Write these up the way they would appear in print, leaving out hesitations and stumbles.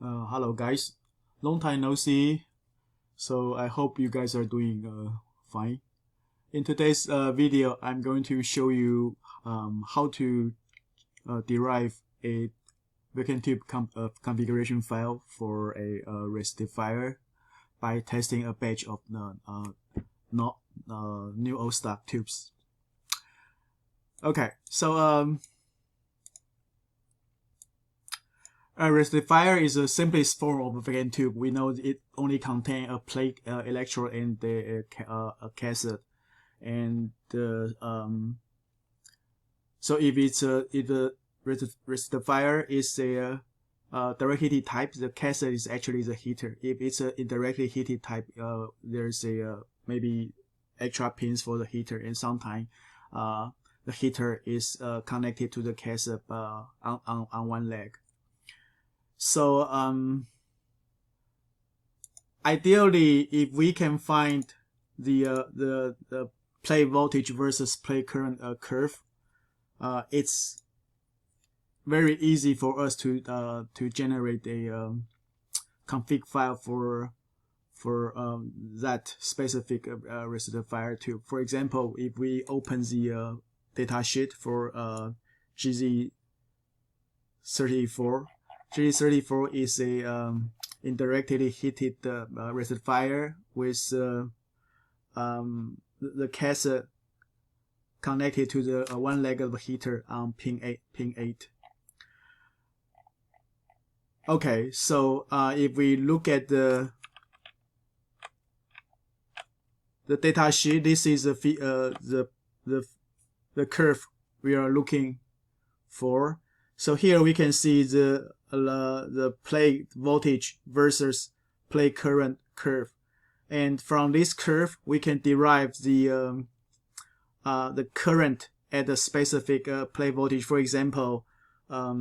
Hello guys, long time no see. So I hope you guys are doing fine. In today's video, I'm going to show you how to derive a vacuum tube configuration file for a rectifier by testing a batch of not new old stock tubes. Okay, so a rectifier is the simplest form of a vacuum tube. We know it only contains a plate, electrode, and a cathode. And so if the rectifier is a direct heated type, the cathode is actually the heater. If it's a indirectly heated type, there's a maybe extra pins for the heater, and sometimes the heater is connected to the cathode on one leg. So ideally, if we can find the plate voltage versus plate current curve, it's very easy for us to generate a config file for that specific rectifier tube. For example, if we open the data sheet for GZ34. GZ34 is a indirectly heated rectifier with the cathode connected to the one leg of the heater on pin 8. Okay, so if we look at the data sheet, this is the curve we are looking for. So here we can see the plate voltage versus plate current curve, and from this curve we can derive the current at the specific plate voltage. For example, let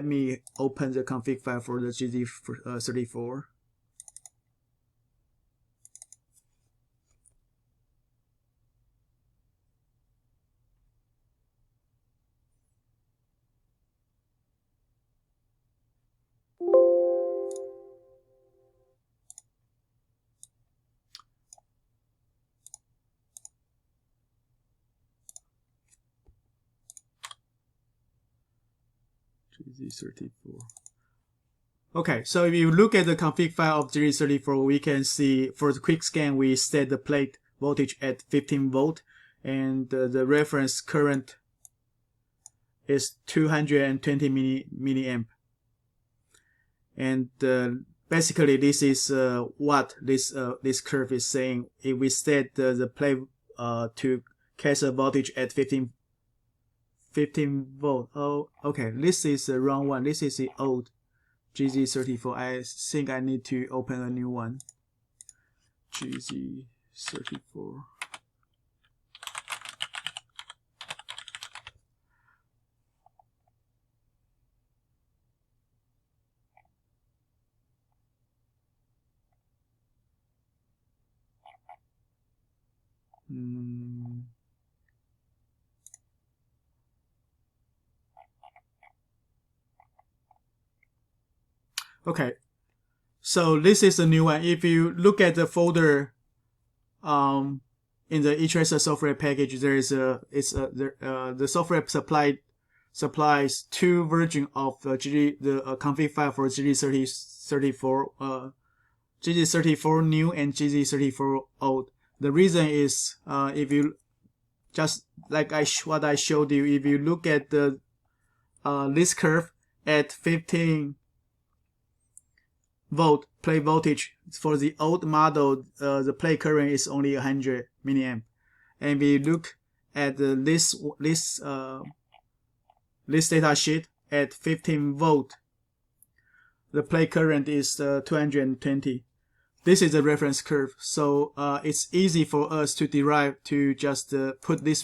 me open the config file for the GZ34. GZ34. Okay, so if you look at the config file of GZ34, we can see for the quick scan we set the plate voltage at 15 volt, and the reference current is 220 milliamp. And basically this is what this curve is saying. If we set the plate to cathode voltage at 15 volt. Oh, okay, this is the wrong one. This is the old GZ34. I think I need to open a new one. GZ34. Okay, so this is the new one. If you look at the folder, in the etracer software package, there is the software supplies two versions of the config file for GZ34, GZ34 new and GZ34 old. The reason is if you just like what I showed you, if you look at the this curve at 15 volt plate voltage for the old model, the plate current is only 100 milliamp, and we look at this data sheet at 15 volt, the plate current is 220. This is the reference curve, so it's easy for us to derive to just put this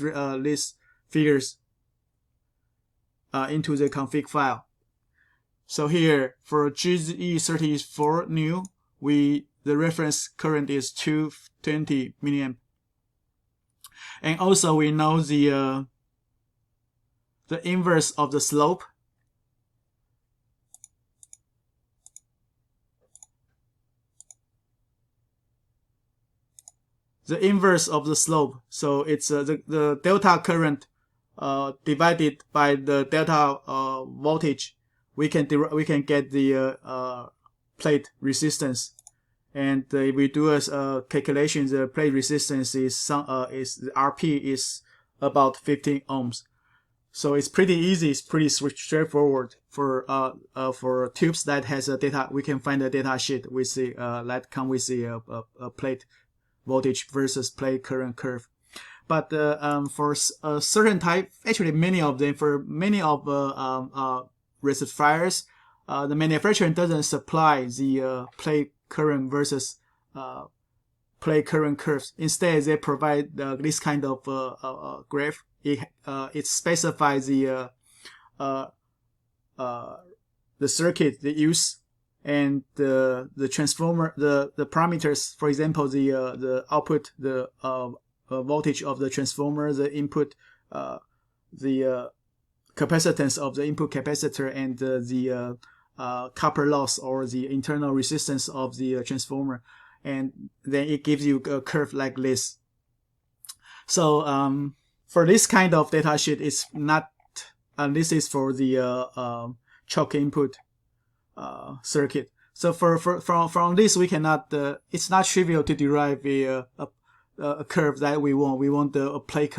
figures into the config file. So here for GZ34 new, the reference current is 220 milliamp, and also we know the inverse of the slope the inverse of the slope. So it's the delta current divided by the delta voltage. We can get the plate resistance. And if we do a calculation, the plate resistance is RP is about 15 ohms. So it's pretty easy. It's pretty straightforward for tubes that has a data. We can find a data sheet with the that come with the plate voltage versus plate current curve. But for a certain type, actually many of them, for many of rectifiers, the manufacturer doesn't supply the plate current versus plate current curves. Instead, they provide this kind of graph. It specifies the circuit they use and the transformer, the parameters. For example, the output, the voltage of the transformer, the input, the capacitance of the input capacitor, and the copper loss or the internal resistance of the transformer, and then it gives you a curve like this. So for this kind of data sheet, it's not, and this is for the choke input circuit. So from this, we cannot. It's not trivial to derive a curve that we want. We want the plate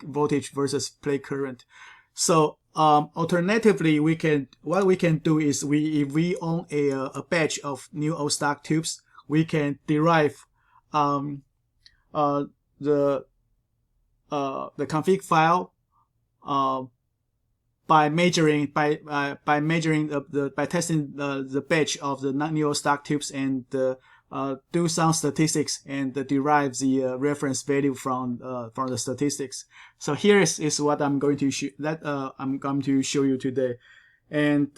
voltage versus plate current. So alternatively, what we can do is if we own a batch of new old stock tubes, we can derive the config file by testing the batch of the new old stock tubes and do some statistics and derive the reference value from the statistics. So here is what I'm going to show you today. And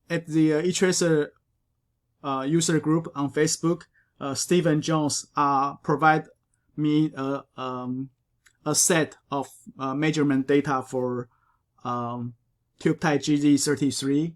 at the etracer user group on Facebook, Stephen Jones provide me a set of measurement data for tube type GZ33.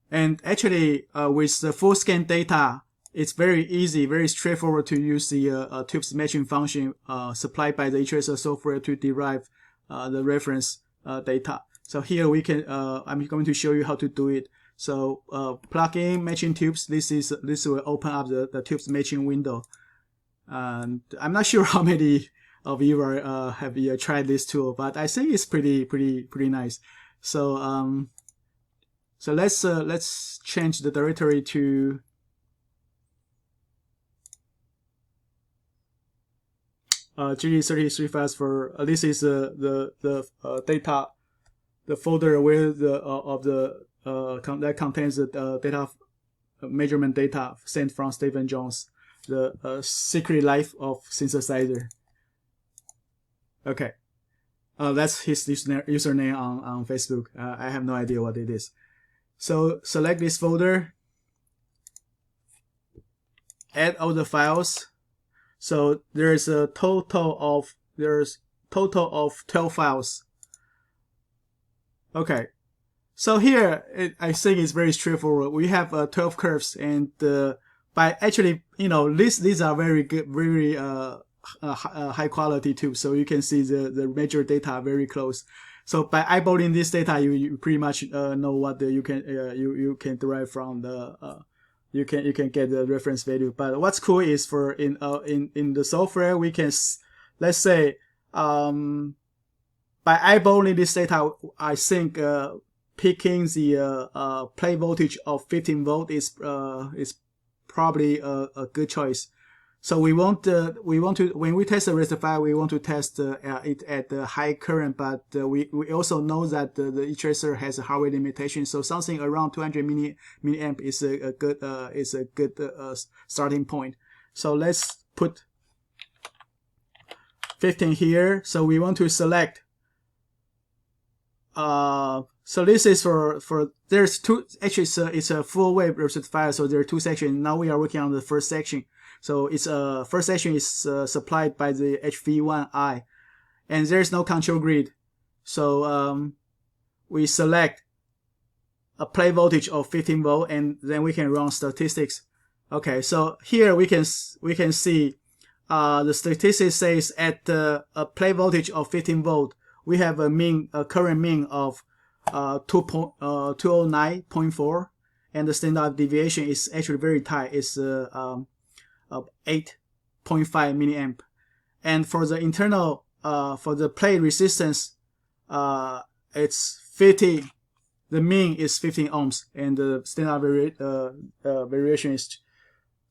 And actually, with the full scan data, it's very easy, very straightforward to use the tubes matching function supplied by the etracer software to derive the reference data. So here we can, I'm going to show you how to do it. So plug in matching tubes. This will open up the tubes matching window. And I'm not sure how many of you have tried this tool, but I think it's pretty nice. So so let's change the directory to GZ33 files. For this is the data, the folder where that contains the data measurement data sent from Stephen Jones, the secret life of synthesizer. Okay, that's his username on Facebook. I have no idea what it is. So select this folder, add all the files. So there's a total of 12 files. Okay, so here I think it's very straightforward. We have 12 curves, and by actually, these are very good, very high quality tubes. So you can see the major data very close. So by eyeballing this data, you pretty much know what you can derive from the you can get the reference value. But what's cool is for in the software, we can, let's say by eyeballing this data, I think picking the plate voltage of 15 volt is probably a good choice. So we want to, when we test the rectifier, we want to test it at the high current, but we also know that the etracer has a hardware limitation. So something around 200 milliamp is a good starting point. So let's put 15 here. So we want to select. So this is for there's two, actually it's a full wave rectifier. So there are two sections. Now we are working on the first section. So it's first section is supplied by the HV1I, and there's no control grid. So we select a plate voltage of 15 volt, and then we can run statistics. Okay, so here we can see the statistics says at a plate voltage of 15 volt, we have a current mean of 209.4, and the standard deviation is actually very tight. It's 8.5 milliamp. And for the internal for the plate resistance, it's 50. The mean is 15 ohms, and the standard variation is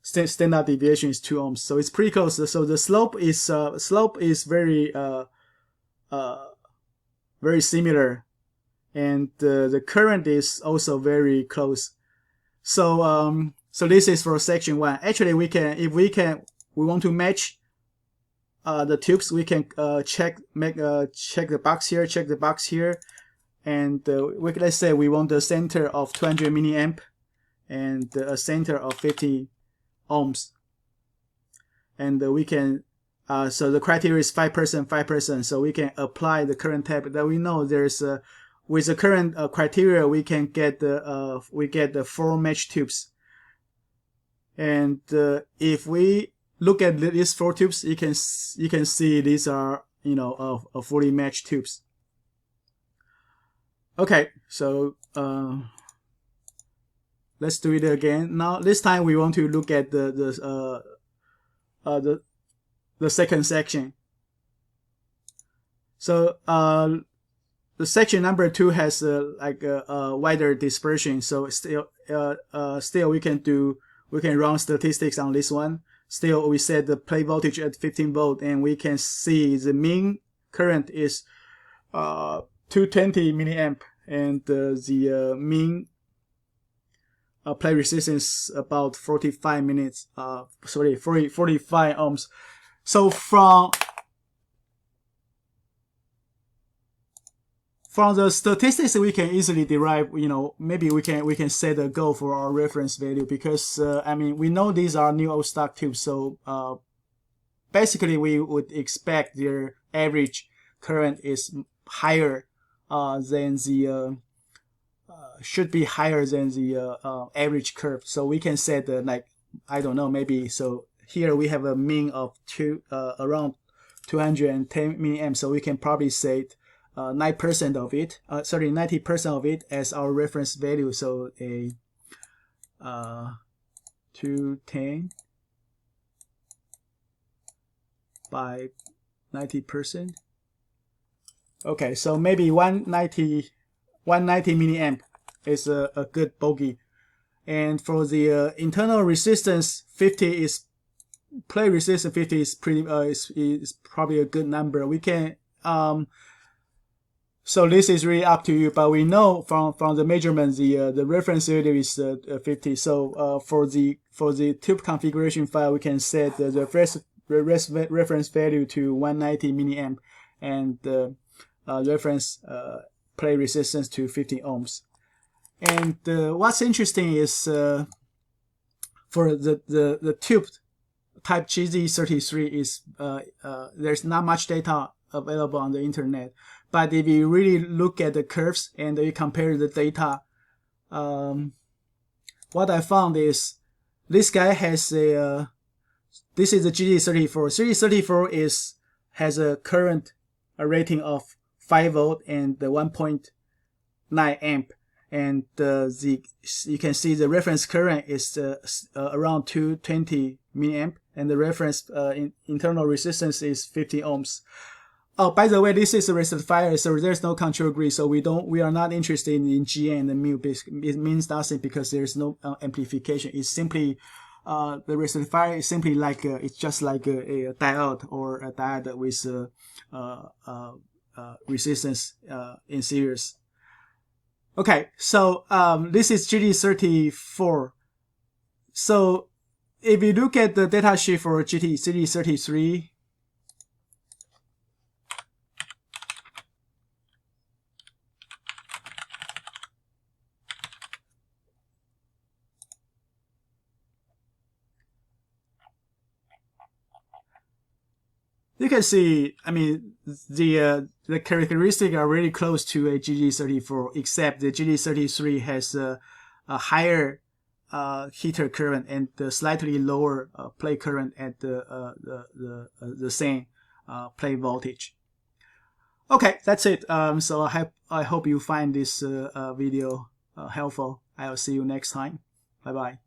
standard deviation is 2 ohms. So it's pretty close. So the slope is very similar, and the current is also very close. So so this is for section 1. Actually, we want to match the tubes, we can check the box here, check the box here, and let's say we want the center of 200 milliamp and a center of 50 ohms, and we can so the criteria is 5%, so we can apply the current tab. That we know there's with the current criteria we can get the 4 match tubes, and if we look at these 4 tubes, you can see these are fully matched tubes. Okay, so let's do it again. Now this time we want to look at the second section. So the section number 2 has like a wider dispersion. So still we can run statistics on this one. Still, we set the plate voltage at 15 volt, and we can see the mean current is 220 milliamp, and the mean plate resistance about 45 ohms. So from the statistics, we can easily derive, maybe we can set a goal for our reference value, because I mean, we know these are new old stock tubes, so basically we would expect their average current is higher than the should be higher than the average curve. So we can set like, I don't know, maybe, so here we have a mean of around 210 milliamps, so we can probably set 90% of it, 90% of it as our reference value. So a 210 by 90%. Okay, so maybe 190 milliamp is a good bogey. And for the internal resistance, 50 is plate resistance. 50 is pretty is probably a good number. We can so this is really up to you, but we know from the measurement the reference value is 50. So for the tube configuration file, we can set the reference value to 190 milliamp and the reference plate resistance to 50 ohms. And what's interesting is for the tube type GZ33 is there's not much data available on the internet. But if you really look at the curves and you compare the data, what I found is this guy has this is the GZ34. GZ34 has a current rating of 5 volt and 1.9 amp, and you can see the reference current is around 220 milliamp, and the reference internal resistance is 50 ohms. Oh, by the way, this is a rectifier, so there's no control grid, so we are not interested in GN and the mu. It means nothing because there's no amplification. It's simply the rectifier is simply like it's just like a diode, or a diode with resistance in series. Okay, so this is GZ34. So if you look at the data sheet for GZ33, You can see, I mean, the characteristics are really close to a GZ34, except the GZ33 has a higher heater current and the slightly lower plate current at the same plate voltage. Okay, that's it. So I hope you find this video helpful. I'll see you next time. Bye bye.